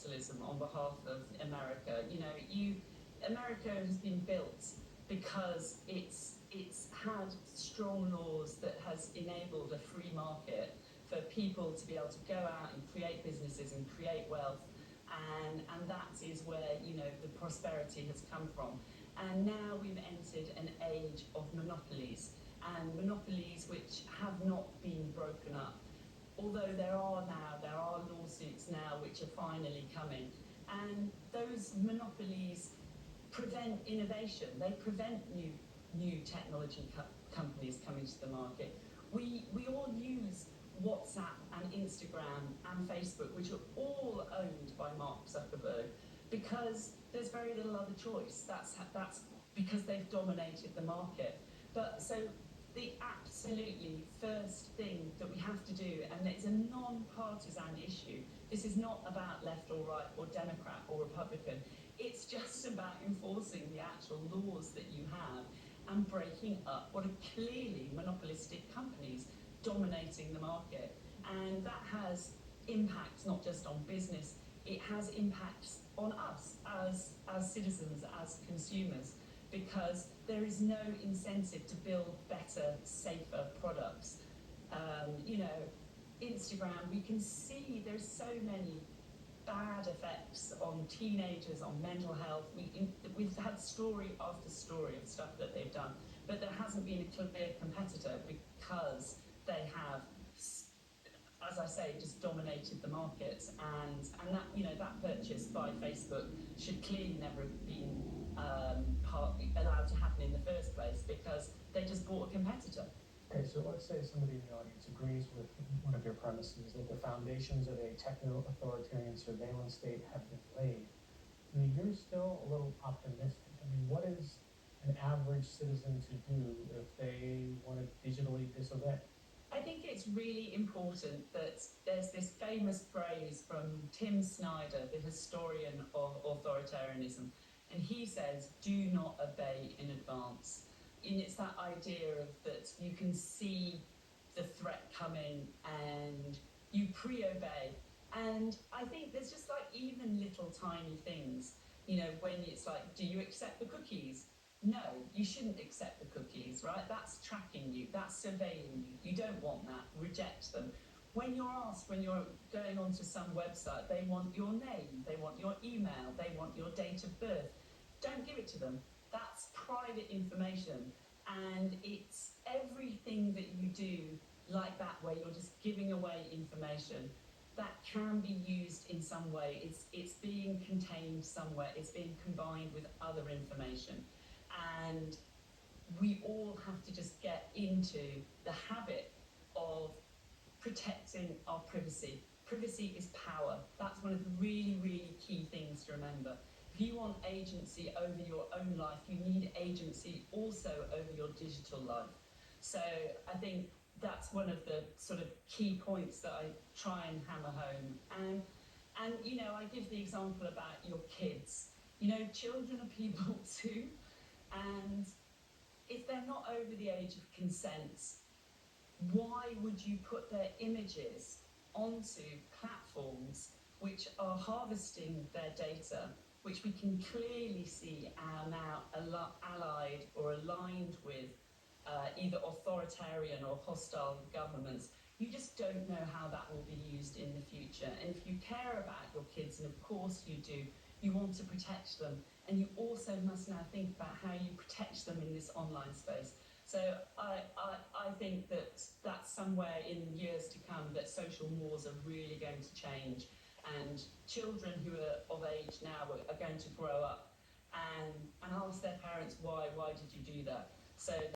capitalism on behalf of America. America has been built because it's had strong laws that has enabled a free market for people to be able to go out and create businesses and create wealth, and that is where the prosperity has come from. And now we've entered an age of monopolies, and monopolies which have not been broken up. Although there are lawsuits now which are finally coming, and those monopolies prevent innovation. They prevent new technology companies coming to the market. We all use WhatsApp and Instagram and Facebook, which are all owned by Mark Zuckerberg, because there's very little other choice. That's because they've dominated the market. But so the absolutely first thing that we have to do, and it's a non-partisan issue, this is not about left or right or Democrat or Republican, it's just about enforcing the actual laws that you have and breaking up what are clearly monopolistic companies dominating the market. And that has impacts not just on business, it has impacts on us as citizens, as consumers, because there is no incentive to build better, safer products. Instagram, we can see there's so many bad effects on teenagers, on mental health. We've had story after story of stuff that they've done, but there hasn't been a clear competitor because they have, as I say, just dominated the markets, and that that purchase by Facebook should clearly never have been allowed to happen in the first place, because they just bought a competitor. Okay, so let's say somebody in the audience agrees with one of your premises that the foundations of a techno-authoritarian surveillance state have been laid. I mean, you're still a little optimistic. I mean, what is an average citizen to do if they want to digitally disobey? I think it's really important that there's this famous phrase from Tim Snyder, the historian of authoritarianism, and he says, "Do not obey in advance." And it's that idea of that you can see the threat coming and you pre-obey. And I think there's just like even little tiny things, when it's like, do you accept the cookies? No, you shouldn't accept the cookies, right? That's tracking you, that's surveilling you. You don't want that, reject them. When you're asked, when you're going onto some website, they want your name, they want your email, they want your date of birth. Don't give it to them. That's private information, and it's everything that you do like that, where you're just giving away information that can be used in some way. It's being contained somewhere, it's being combined with other information, and we all have to just get into the habit of protecting our privacy. Privacy is power. That's one of the really, really key things to remember. If you want agency over your own life, you need agency also over your digital life. So I think that's one of the sort of key points that I try and hammer home. And I give the example about your kids. Children are people too, and if they're not over the age of consent, why would you put their images onto platforms which are harvesting their data, which we can clearly see are now allied or aligned with either authoritarian or hostile governments? You just don't know how that will be used in the future. And if you care about your kids, and of course you do, you want to protect them, and you also must now think about how you protect them in this online space. So I think that that's somewhere in years to come that social mores are really going to change, and children who are of age now are going to grow up and ask their parents, why did you do that? So